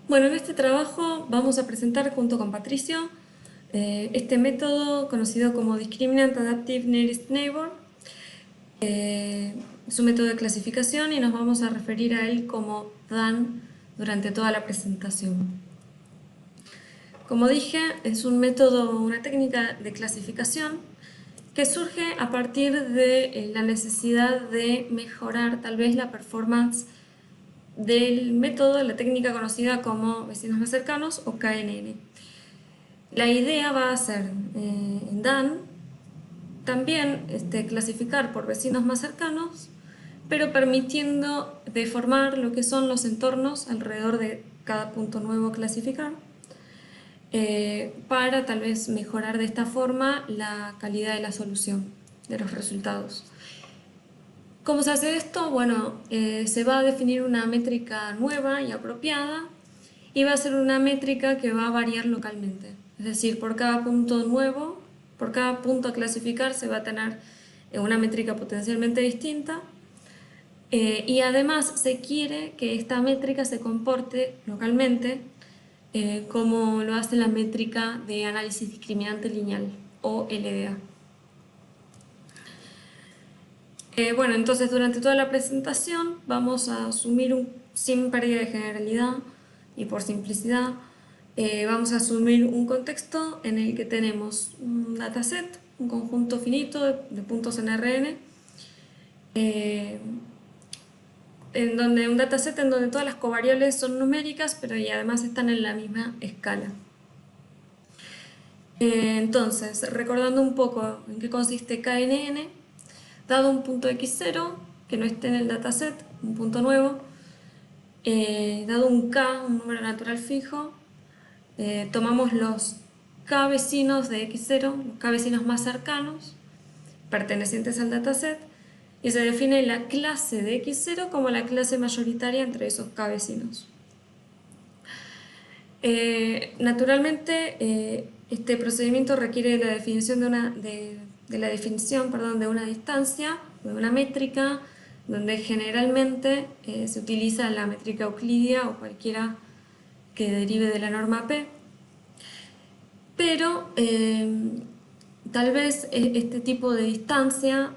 Bueno, en este trabajo vamos a presentar junto con Patricio este método conocido como Discriminant Adaptive Nearest Neighbor. Es un método de clasificación y nos vamos a referir a él como DAN durante toda la presentación. Como dije, es un método, una técnica de clasificación que surge a partir de la necesidad de mejorar tal vez la performance del método, de la técnica conocida como vecinos más cercanos o KNN. La idea va a ser en DAN también clasificar por vecinos más cercanos, pero permitiendo deformar lo que son los entornos alrededor de cada punto nuevo a clasificar, para tal vez mejorar de esta forma la calidad de la solución, de los resultados. ¿Cómo se hace esto? Bueno, se va a definir una métrica nueva y apropiada y va a ser una métrica que va a variar localmente. Es decir, por cada punto nuevo, por cada punto a clasificar se va a tener una métrica potencialmente distinta, y además se quiere que esta métrica se comporte localmente como lo hace la métrica de análisis discriminante lineal o LDA. Bueno, entonces durante toda la presentación vamos a asumir, sin pérdida de generalidad y por simplicidad, vamos a asumir un contexto en el que tenemos un dataset, un conjunto finito de puntos en RN, en donde un dataset en donde todas las covariables son numéricas, pero y además están en la misma escala. Entonces, recordando un poco en qué consiste KNN, dado un punto x0 que no esté en el dataset, un punto nuevo, dado un k, un número natural fijo, tomamos los k vecinos de x0, los k vecinos más cercanos, pertenecientes al dataset, y se define la clase de x0 como la clase mayoritaria entre esos k vecinos. Naturalmente, este procedimiento requiere la definición de una distancia, de una métrica, donde generalmente se utiliza la métrica euclidia o cualquiera que derive de la norma P. Pero tal vez este tipo de distancia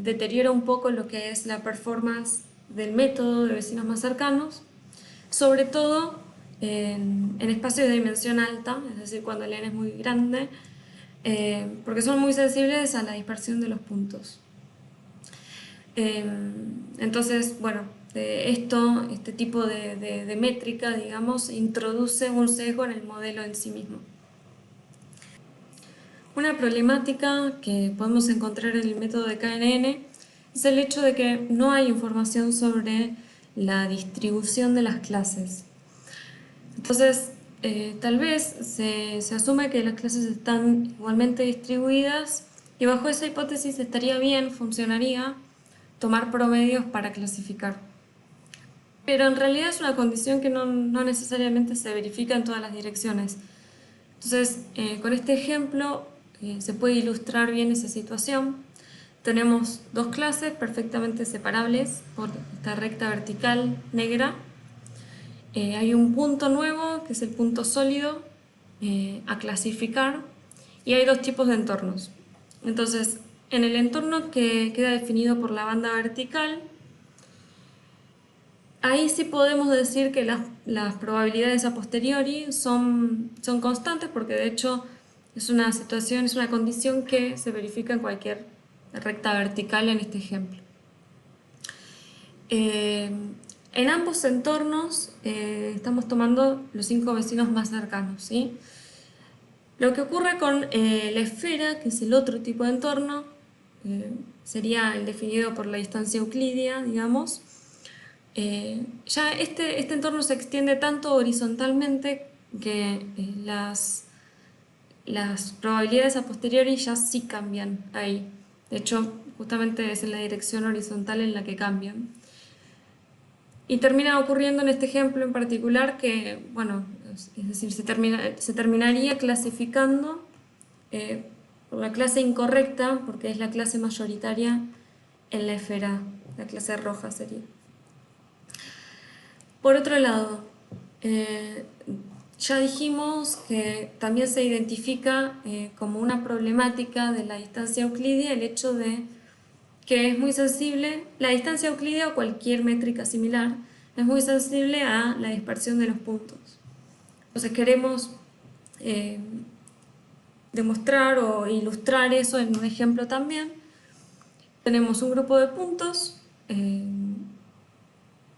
deteriora un poco lo que es la performance del método de vecinos más cercanos, sobre todo en espacios de dimensión alta, es decir, cuando el n es muy grande, porque son muy sensibles a la dispersión de los puntos. Entonces, bueno, este tipo de métrica, digamos, introduce un sesgo en el modelo en sí mismo. Una problemática que podemos encontrar en el método de KNN es el hecho de que no hay información sobre la distribución de las clases. Entonces, tal vez se asume que las clases están igualmente distribuidas y bajo esa hipótesis estaría bien, funcionaría, tomar promedios para clasificar. Pero en realidad es una condición que no necesariamente se verifica en todas las direcciones. Entonces, con este ejemplo se puede ilustrar bien esa situación. Tenemos dos clases perfectamente separables por esta recta vertical negra. Hay un punto nuevo, que es el punto sólido, a clasificar, y hay dos tipos de entornos. Entonces, en el entorno que queda definido por la banda vertical, ahí sí podemos decir que las probabilidades a posteriori son constantes, porque de hecho es una situación, es una condición que se verifica en cualquier recta vertical en este ejemplo. En ambos entornos estamos tomando los 5 vecinos más cercanos, ¿sí? Lo que ocurre con la esfera, que es el otro tipo de entorno, sería el definido por la distancia euclidia, digamos. Ya este entorno se extiende tanto horizontalmente que las probabilidades a posteriori ya sí cambian ahí. De hecho, justamente es en la dirección horizontal en la que cambian. Y termina ocurriendo en este ejemplo en particular que, bueno, es decir, se terminaría clasificando por la clase incorrecta, porque es la clase mayoritaria en la esfera, la clase roja sería. Por otro lado, Eh, ya dijimos que también se identifica como una problemática de la distancia euclídea el hecho de que es muy sensible, la distancia euclídea o cualquier métrica similar es muy sensible a la dispersión de los puntos. Entonces queremos eh, demostrar o ilustrar eso en un ejemplo también. Tenemos un grupo de puntos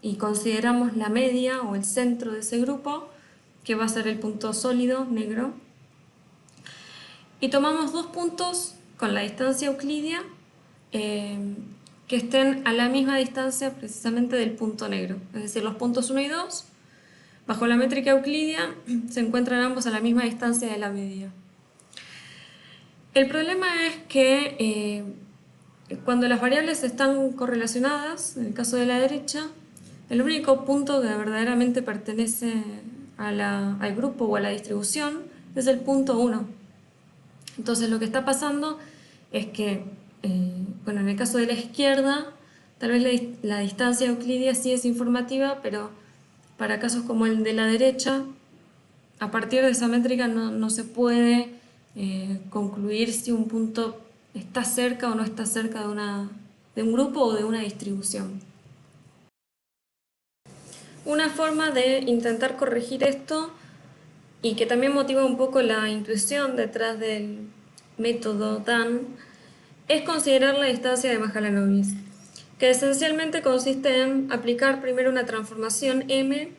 y consideramos la media o el centro de ese grupo, que va a ser el punto sólido negro, y tomamos dos puntos con la distancia euclídea que estén a la misma distancia precisamente del punto negro, es decir, los puntos 1 y 2 bajo la métrica euclídea se encuentran ambos a la misma distancia de la media. El problema es que cuando las variables están correlacionadas, en el caso de la derecha, el único punto que verdaderamente pertenece al grupo o a la distribución es el punto 1. Entonces lo que está pasando es que, bueno, en el caso de la izquierda, tal vez la distancia euclídea sí es informativa, pero para casos como el de la derecha, a partir de esa métrica no se puede concluir si un punto está cerca o no está cerca de un grupo o de una distribución. Una forma de intentar corregir esto, y que también motiva un poco la intuición detrás del método DAN, es considerar la distancia de Mahalanobis, que esencialmente consiste en aplicar primero una transformación M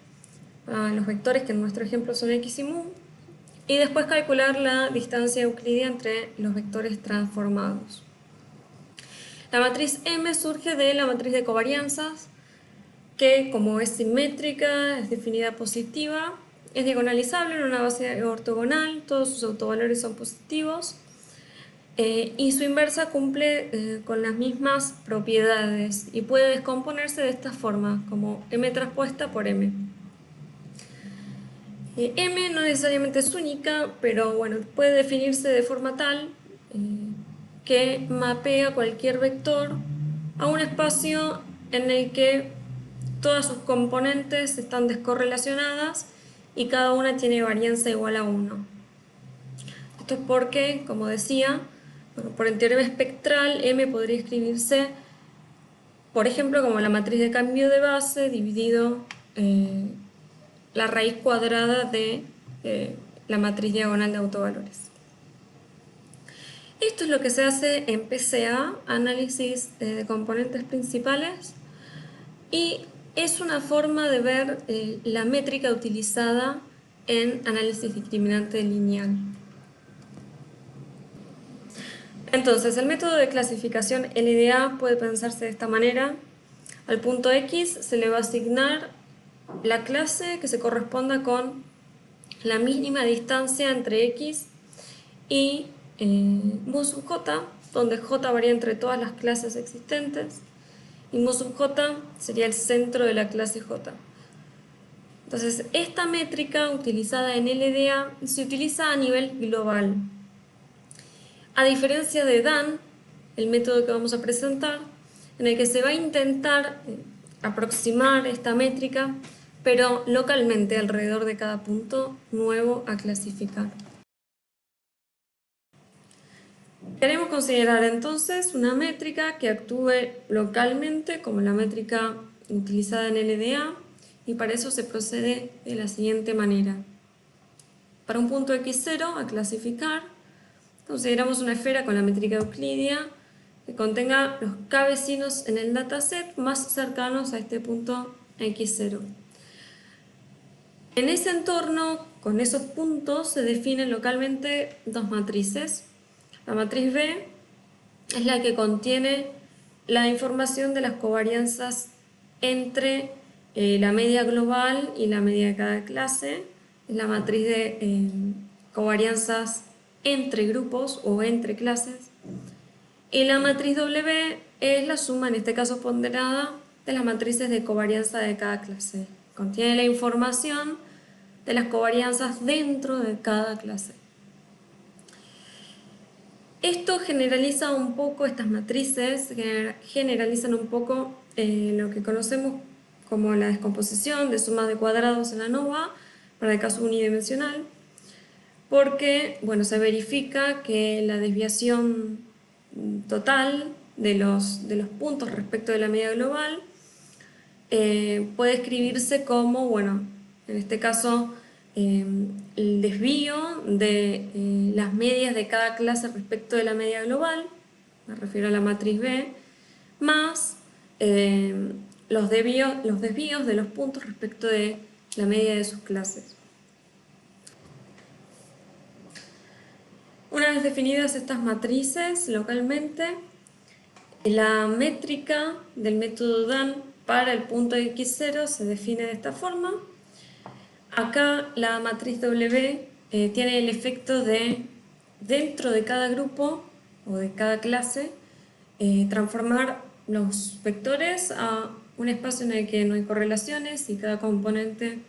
a los vectores que en nuestro ejemplo son X y mu, y después calcular la distancia euclídea entre los vectores transformados. La matriz M surge de la matriz de covarianzas, que como es simétrica, es definida positiva, es diagonalizable en una base ortogonal, todos sus autovalores son positivos, y su inversa cumple con las mismas propiedades y puede descomponerse de esta forma, como M transpuesta por M. M no necesariamente es única, pero bueno, puede definirse de forma tal que mapea cualquier vector a un espacio en el que todas sus componentes están descorrelacionadas y cada una tiene varianza igual a 1. Esto es porque, como decía, bueno, por el teorema espectral, M podría escribirse, por ejemplo, como la matriz de cambio de base dividido la raíz cuadrada de la matriz diagonal de autovalores. Esto es lo que se hace en PCA, análisis de componentes principales, y es una forma de ver la métrica utilizada en análisis discriminante lineal. Entonces, el método de clasificación LDA puede pensarse de esta manera. Al punto X se le va a asignar la clase que se corresponda con la mínima distancia entre X y mu sub j, donde j varía entre todas las clases existentes, y mu sub j sería el centro de la clase j. Entonces, esta métrica utilizada en LDA se utiliza a nivel global. A diferencia de DAN, el método que vamos a presentar, en el que se va a intentar aproximar esta métrica, pero localmente alrededor de cada punto nuevo a clasificar. Queremos considerar entonces una métrica que actúe localmente como la métrica utilizada en LDA, y para eso se procede de la siguiente manera. Para un punto x0 a clasificar, consideramos una esfera con la métrica euclídea que contenga los k vecinos en el dataset más cercanos a este punto x0. En ese entorno, con esos puntos, se definen localmente dos matrices. La matriz B es la que contiene la información de las covarianzas entre la media global y la media de cada clase. Es la matriz de covarianzas entre grupos o entre clases. Y la matriz W es la suma, en este caso ponderada, de las matrices de covarianza de cada clase. Contiene la información de las covarianzas dentro de cada clase. Esto generaliza un poco, estas matrices generalizan un poco lo que conocemos como la descomposición de sumas de cuadrados en ANOVA para el caso unidimensional, porque bueno, se verifica que la desviación total de los puntos respecto de la media global puede escribirse como, bueno, en este caso, el desvío de las medias de cada clase respecto de la media global, me refiero a la matriz B, más los desvíos de los puntos respecto de la media de sus clases. Una vez definidas estas matrices localmente, la métrica del método DAN para el punto x0 se define de esta forma. Acá la matriz W tiene el efecto de, dentro de cada grupo o de cada clase, transformar los vectores a un espacio en el que no hay correlaciones y cada componente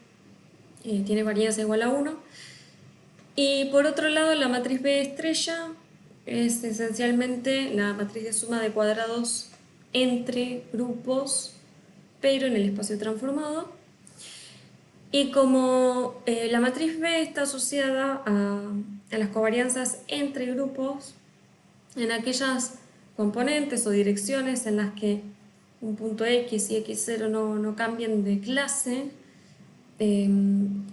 tiene varianza igual a 1. Y por otro lado, la matriz B estrella es esencialmente la matriz de suma de cuadrados entre grupos, pero en el espacio transformado. Y como la matriz B está asociada a las covarianzas entre grupos, en aquellas componentes o direcciones en las que un punto X y X0 no cambien de clase,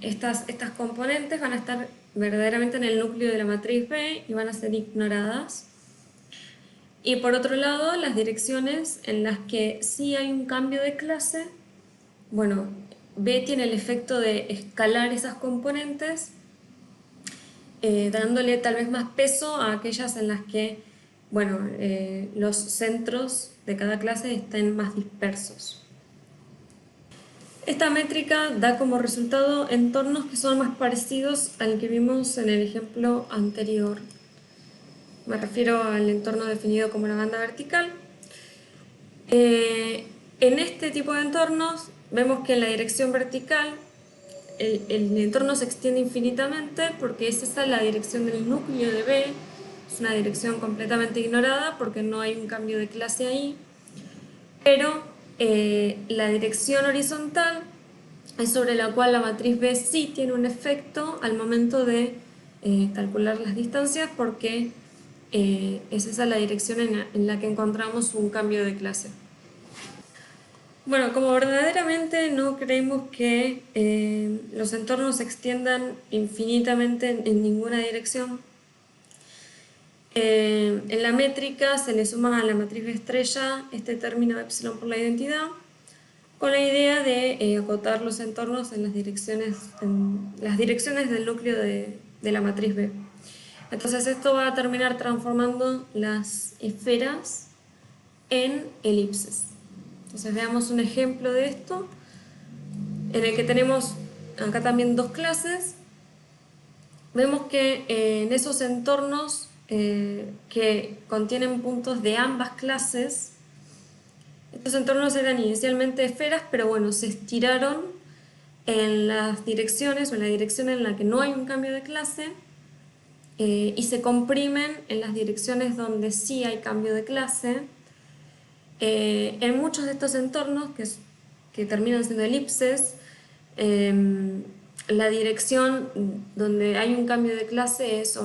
estas componentes van a estar verdaderamente en el núcleo de la matriz B y van a ser ignoradas. Y por otro lado, las direcciones en las que sí hay un cambio de clase, bueno, B tiene el efecto de escalar esas componentes, dándole tal vez más peso a aquellas en las que, bueno, los centros de cada clase estén más dispersos. Esta métrica da como resultado entornos que son más parecidos al que vimos en el ejemplo anterior. Me refiero al entorno definido como una banda vertical. En este tipo de entornos vemos que en la dirección vertical el entorno se extiende infinitamente porque es esa la dirección del núcleo de B, es una dirección completamente ignorada porque no hay un cambio de clase ahí, pero la dirección horizontal es sobre la cual la matriz B sí tiene un efecto al momento de calcular las distancias porque es esa la dirección en la que encontramos un cambio de clase. Bueno, como verdaderamente no creemos que los entornos se extiendan infinitamente en ninguna dirección, en la métrica se le suma a la matriz B estrella este término epsilon por la identidad, con la idea de acotar los entornos en las direcciones del núcleo de la matriz B. Entonces esto va a terminar transformando las esferas en elipses. Entonces veamos un ejemplo de esto, en el que tenemos acá también dos clases. Vemos que en esos entornos que contienen puntos de ambas clases, estos entornos eran inicialmente esferas, pero bueno, se estiraron en las direcciones o en la dirección en la que no hay un cambio de clase y se comprimen en las direcciones donde sí hay cambio de clase. En muchos de estos entornos que terminan siendo elipses, la dirección donde hay un cambio de clase es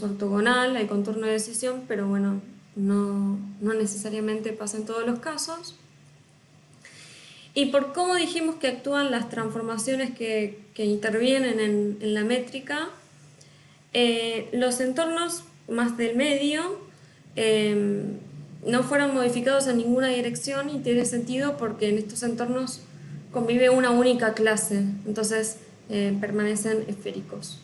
ortogonal, hay contorno de decisión, pero bueno, no necesariamente pasa en todos los casos. Y por cómo dijimos que actúan las transformaciones que intervienen en la métrica, los entornos más del medio no fueron modificados en ninguna dirección y tiene sentido porque en estos entornos convive una única clase, entonces permanecen esféricos.